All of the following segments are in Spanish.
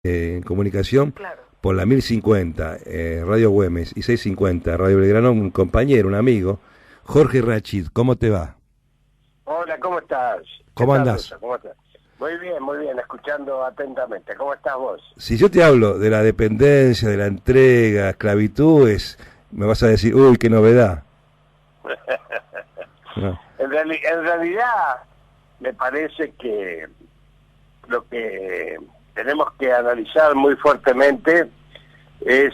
en comunicación Claro. por la 1050, Radio Güemes, y 650, Radio Belgrano, un compañero, un amigo, Jorge Rachid. ¿Cómo te va? Hola, ¿cómo estás? ¿Cómo ¿Qué tal, andás? Ruso? ¿Cómo estás? Muy bien, escuchando atentamente. ¿Cómo estás vos? Si yo te hablo de la dependencia, de la entrega, esclavitudes, me vas a decir, uy, qué novedad. No. En realidad, me parece que lo que tenemos que analizar muy fuertemente es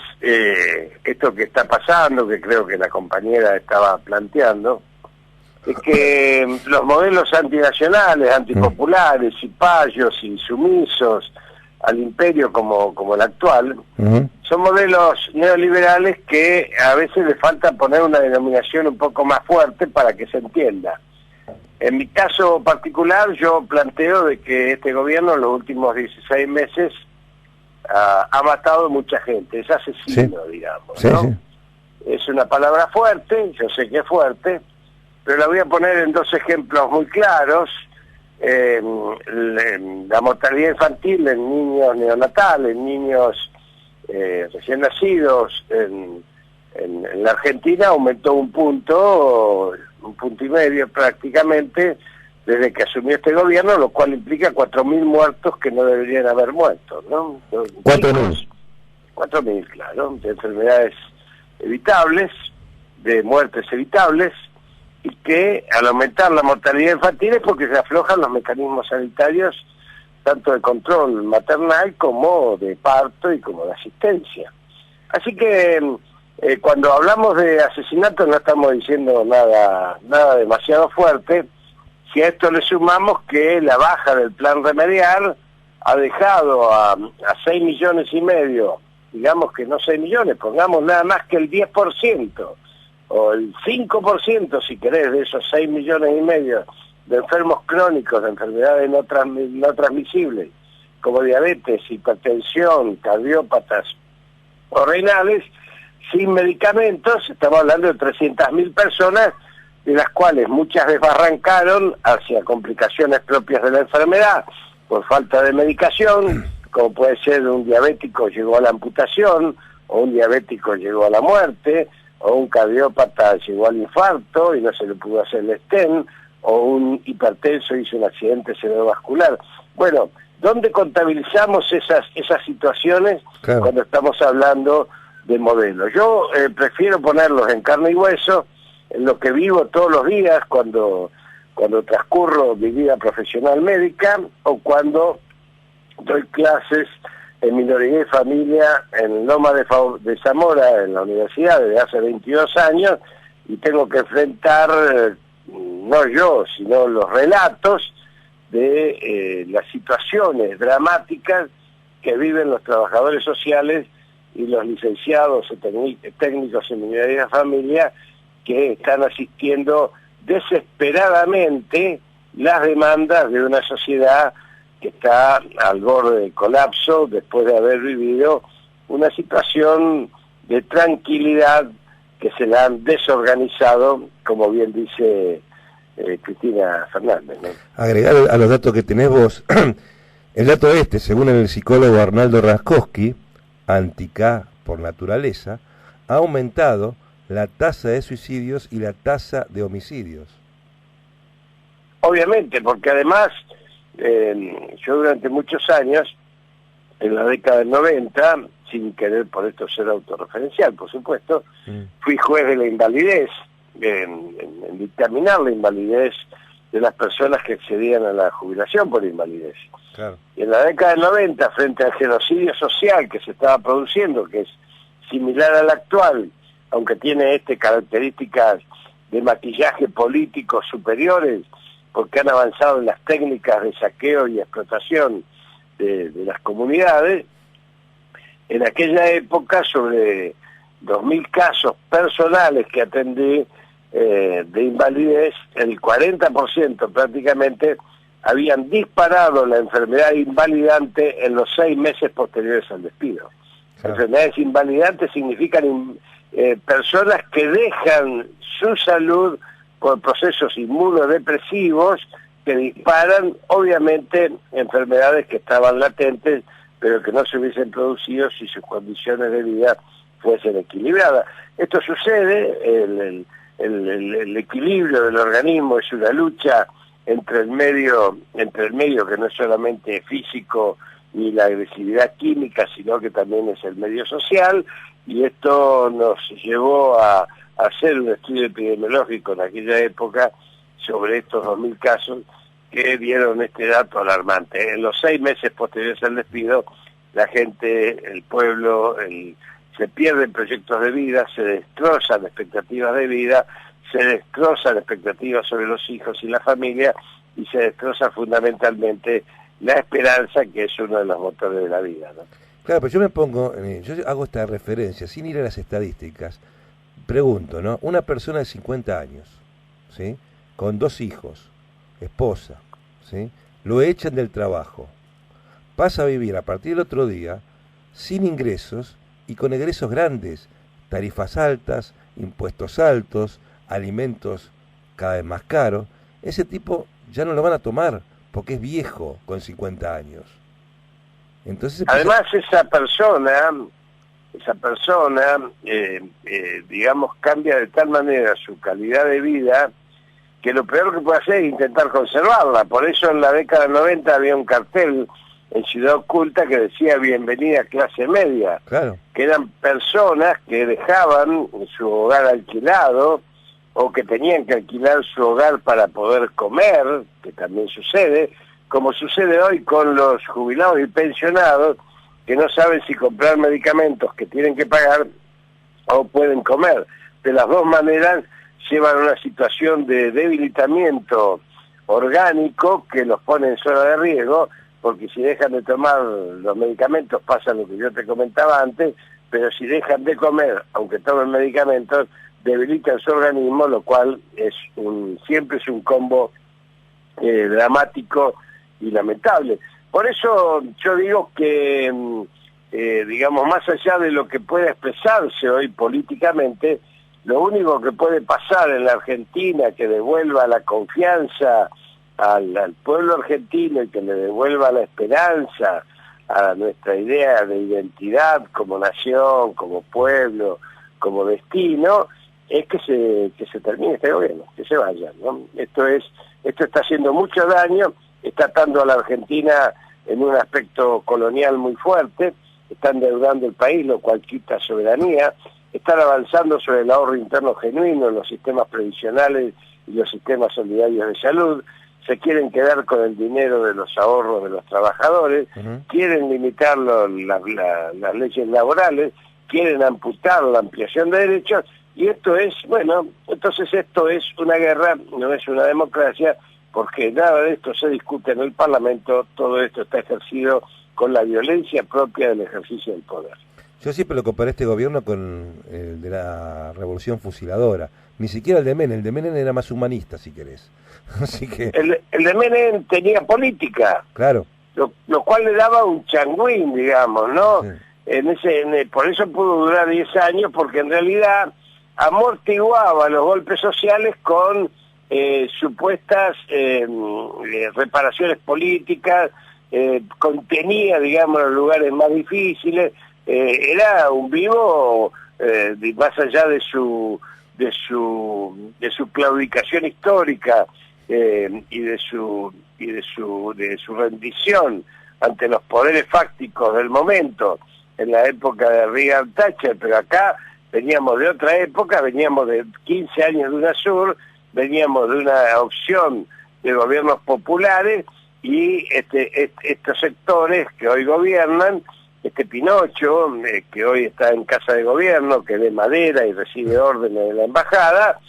esto que está pasando, que creo que la compañera estaba planteando, es que los modelos antinacionales, antipopulares, y payos y sumisos al imperio como el actual, son modelos neoliberales que a veces le falta poner una denominación un poco más fuerte para que se entienda. En mi caso particular, yo planteo de que este gobierno en los últimos 16 meses ha matado mucha gente, es asesino, sí, digamos, sí, ¿no? Sí. Es una palabra fuerte, yo sé que es fuerte, pero la voy a poner en dos ejemplos muy claros. La mortalidad infantil en niños neonatales, niños recién nacidos en la Argentina aumentó un punto y medio prácticamente desde que asumió este gobierno, lo cual implica 4.000 muertos que no deberían haber muerto, ¿no? 4.000. 4.000, claro, de enfermedades evitables, de muertes evitables, y que al aumentar la mortalidad infantil es porque se aflojan los mecanismos sanitarios, tanto de control maternal como de parto y como de asistencia. Así que cuando hablamos de asesinato no estamos diciendo nada demasiado fuerte, si a esto le sumamos que la baja del plan remediar ha dejado a 6,5 millones, digamos que no 6 millones, pongamos nada más que el 10%, o el 5% si querés, de esos 6,5 millones de enfermos crónicos, de enfermedades no transmisibles, como diabetes, hipertensión, cardiópatas o renales, sin medicamentos, estamos hablando de 300.000 personas, de las cuales muchas desbarrancaron hacia complicaciones propias de la enfermedad, por falta de medicación, como puede ser un diabético llegó a la amputación, o un diabético llegó a la muerte, o un cardiópata llegó al infarto y no se le pudo hacer el stent, o un hipertenso hizo un accidente cerebrovascular. Bueno, ¿dónde contabilizamos esas situaciones cuando estamos hablando de modelos? Yo prefiero ponerlos en carne y hueso, en lo que vivo todos los días cuando transcurro mi vida profesional médica o cuando doy clases en minoría y familia en Loma de Zamora, en la universidad, desde hace 22 años, y tengo que enfrentar, no yo, sino los relatos de las situaciones dramáticas que viven los trabajadores sociales y los licenciados o técnicos en minoría y familia que están asistiendo desesperadamente las demandas de una sociedad que está al borde del colapso después de haber vivido una situación de tranquilidad que se la han desorganizado, como bien dice Cristina Fernández, ¿no? Agregar a los datos que tenés vos, el dato según el psicólogo Arnaldo Raskowski, anti-K por naturaleza, ha aumentado la tasa de suicidios y la tasa de homicidios. Obviamente, porque además yo durante muchos años, en la década del 90, sin querer por esto ser autorreferencial, por supuesto, fui juez de la invalidez, en dictaminar la invalidez de las personas que accedían a la jubilación por invalidez. Claro. Y en la década del 90, frente al genocidio social que se estaba produciendo, que es similar al actual, aunque tiene características de maquillaje político superiores, porque han avanzado en las técnicas de saqueo y explotación de las comunidades, en aquella época sobre 2.000 casos personales que atendí de invalidez, el 40% prácticamente habían disparado la enfermedad invalidante en los 6 meses posteriores al despido. Claro. Enfermedades invalidantes significan personas que dejan su salud por procesos inmunodepresivos que disparan, obviamente, enfermedades que estaban latentes pero que no se hubiesen producido si sus condiciones de vida fuesen equilibradas. Esto sucede, el equilibrio del organismo es una lucha entre el medio que no es solamente físico ni la agresividad química, sino que también es el medio social, y esto nos llevó a hacer un estudio epidemiológico en aquella época sobre estos 2000 casos que dieron este dato alarmante. En los 6 meses posteriores al despido, la gente, el pueblo, se pierden proyectos de vida, se destrozan expectativas de vida, se destrozan expectativas sobre los hijos y la familia, y se destroza fundamentalmente la esperanza, que es uno de los motores de la vida, ¿no? Claro, pero yo me pongo, yo hago esta referencia, sin ir a las estadísticas, pregunto, ¿no? Una persona de 50 años, ¿sí? Con 2 hijos, esposa, ¿sí? Lo echan del trabajo, pasa a vivir a partir del otro día sin ingresos y con egresos grandes, tarifas altas, impuestos altos, alimentos cada vez más caros. Ese tipo ya no lo van a tomar porque es viejo con 50 años. Entonces además esa persona digamos, cambia de tal manera su calidad de vida que lo peor que puede hacer es intentar conservarla. Por eso en la década del 90 había un cartel en Ciudad Oculta que decía bienvenida clase media, claro, que eran personas que dejaban su hogar alquilado o que tenían que alquilar su hogar para poder comer, que también sucede, como sucede hoy con los jubilados y pensionados que no saben si comprar medicamentos que tienen que pagar o pueden comer. De las dos maneras llevan a una situación de debilitamiento orgánico que los pone en zona de riesgo, porque si dejan de tomar los medicamentos pasa lo que yo te comentaba antes, pero si dejan de comer, aunque tomen medicamentos, debilitan su organismo, lo cual siempre es un combo dramático y lamentable. Por eso yo digo que, digamos, más allá de lo que pueda expresarse hoy políticamente, lo único que puede pasar en la Argentina que devuelva la confianza al pueblo argentino y que le devuelva la esperanza a nuestra idea de identidad como nación, como pueblo, como destino, es que se termine este gobierno, que se vaya, ¿no? Esto está haciendo mucho daño, está atando a la Argentina en un aspecto colonial muy fuerte, está endeudando el país, lo cual quita soberanía, están avanzando sobre el ahorro interno genuino en los sistemas previsionales y los sistemas solidarios de salud, se quieren quedar con el dinero de los ahorros de los trabajadores, quieren limitar las leyes laborales, quieren amputar la ampliación de derechos, y esto es una guerra, no es una democracia, porque nada de esto se discute en el Parlamento, todo esto está ejercido con la violencia propia del ejercicio del poder. Yo siempre lo comparé este gobierno con el de la Revolución Fusiladora, ni siquiera el de Menem era más humanista, si querés. Así que... el de Menem tenía política, claro, lo cual le daba un changüín, digamos, ¿no? Sí. Por eso pudo durar 10 años, porque en realidad amortiguaba los golpes sociales con supuestas reparaciones políticas, contenía, digamos, los lugares más difíciles, era un vivo, más allá de su claudicación histórica y de su rendición ante los poderes fácticos del momento en la época de Reagan Thatcher, pero acá veníamos de otra época, veníamos de 15 años de UNASUR, veníamos de una opción de gobiernos populares, y estos sectores que hoy gobiernan, Pinocho, que hoy está en Casa de Gobierno, que de madera y recibe órdenes de la embajada,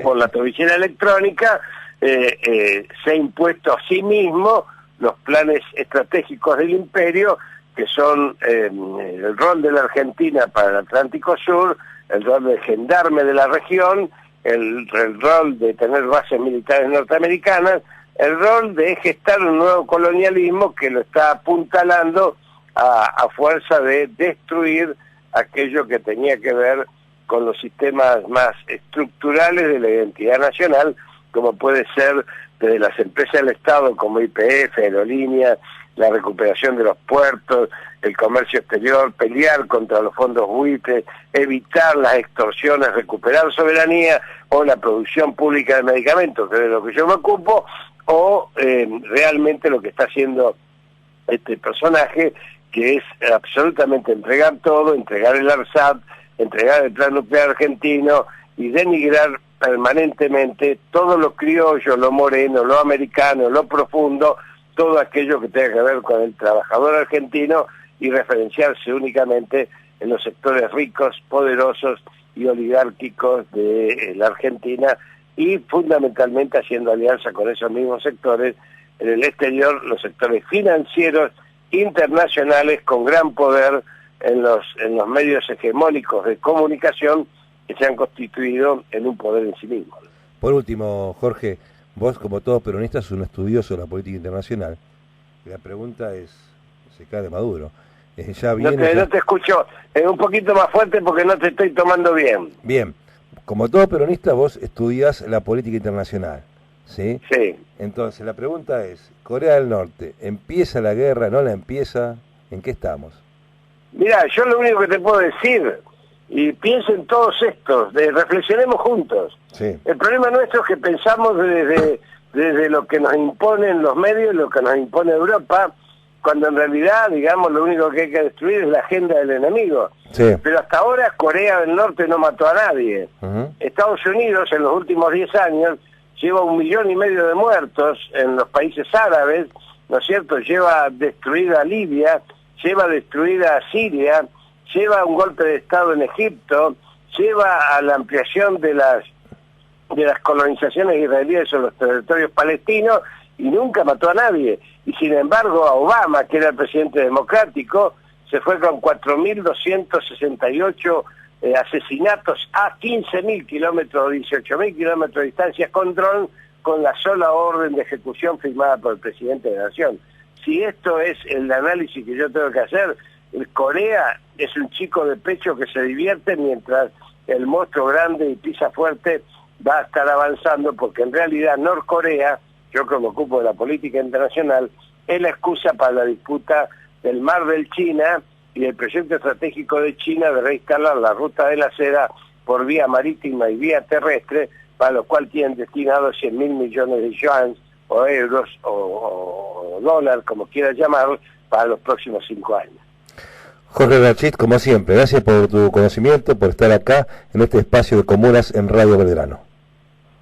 por la tobillera electrónica, se ha impuesto a sí mismo los planes estratégicos del imperio, que son el rol de la Argentina para el Atlántico Sur, el rol de gendarme de la región, el rol de tener bases militares norteamericanas, el rol de gestar un nuevo colonialismo que lo está apuntalando a fuerza de destruir aquello que tenía que ver con los sistemas más estructurales de la identidad nacional, como puede ser desde las empresas del Estado como YPF, Aerolíneas, la recuperación de los puertos, el comercio exterior, pelear contra los fondos buitres, evitar las extorsiones, recuperar soberanía o la producción pública de medicamentos, que es de lo que yo me ocupo, o realmente lo que está haciendo este personaje, que es absolutamente entregar todo, entregar el ARSAT, entregar el plan nuclear argentino y denigrar permanentemente todo lo criollo, lo moreno, lo americano, lo profundo, todo aquello que tenga que ver con el trabajador argentino y referenciarse únicamente en los sectores ricos, poderosos y oligárquicos de la Argentina y fundamentalmente haciendo alianza con esos mismos sectores en el exterior, los sectores financieros internacionales con gran poder en los medios hegemónicos de comunicación que se han constituido en un poder en sí mismo. Por último, Jorge, vos como todo peronista sos un estudioso de la política internacional. La pregunta es, se cae de Maduro. Ya viene, no te escucho, un poquito más fuerte porque no te estoy tomando bien. Bien, como todo peronista vos estudias la política internacional, ¿sí? Sí. Entonces la pregunta es, Corea del Norte, ¿empieza la guerra, no la empieza? ¿En qué estamos? Mira, yo lo único que te puedo decir, y piensen todos estos, reflexionemos juntos. Sí. El problema nuestro es que pensamos desde lo que nos imponen los medios, lo que nos impone Europa, cuando en realidad, digamos, lo único que hay que destruir es la agenda del enemigo. Sí. Pero hasta ahora Corea del Norte no mató a nadie. Estados Unidos en los últimos 10 años lleva 1,5 millones de muertos en los países árabes, ¿no es cierto? Lleva destruida Libia, lleva destruida Siria, lleva un golpe de Estado en Egipto, lleva a la ampliación de las colonizaciones israelíes sobre los territorios palestinos y nunca mató a nadie. Y sin embargo a Obama, que era el presidente democrático, se fue con 4.268 asesinatos a 15.000 kilómetros, 18.000 kilómetros de distancia con dron, con la sola orden de ejecución firmada por el presidente de la Nación. Si esto es el análisis que yo tengo que hacer, Corea es un chico de pecho que se divierte mientras el monstruo grande y pisa fuerte va a estar avanzando, porque en realidad Norcorea, yo que me ocupo de la política internacional, es la excusa para la disputa del Mar del China y el proyecto estratégico de China de reinstalar la ruta de la seda por vía marítima y vía terrestre, para lo cual tienen destinados 100.000 millones de yuans o euros o dólares, como quieras llamarlo, para los próximos 5 años. Jorge Rachid, como siempre, gracias por tu conocimiento, por estar acá en este espacio de comunas en Radio Belgrano.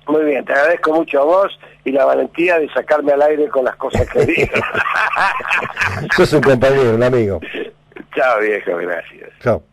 Muy bien, te agradezco mucho a vos y la valentía de sacarme al aire con las cosas que digo. Sos un compañero, un amigo. Chao, viejo, gracias. Chao.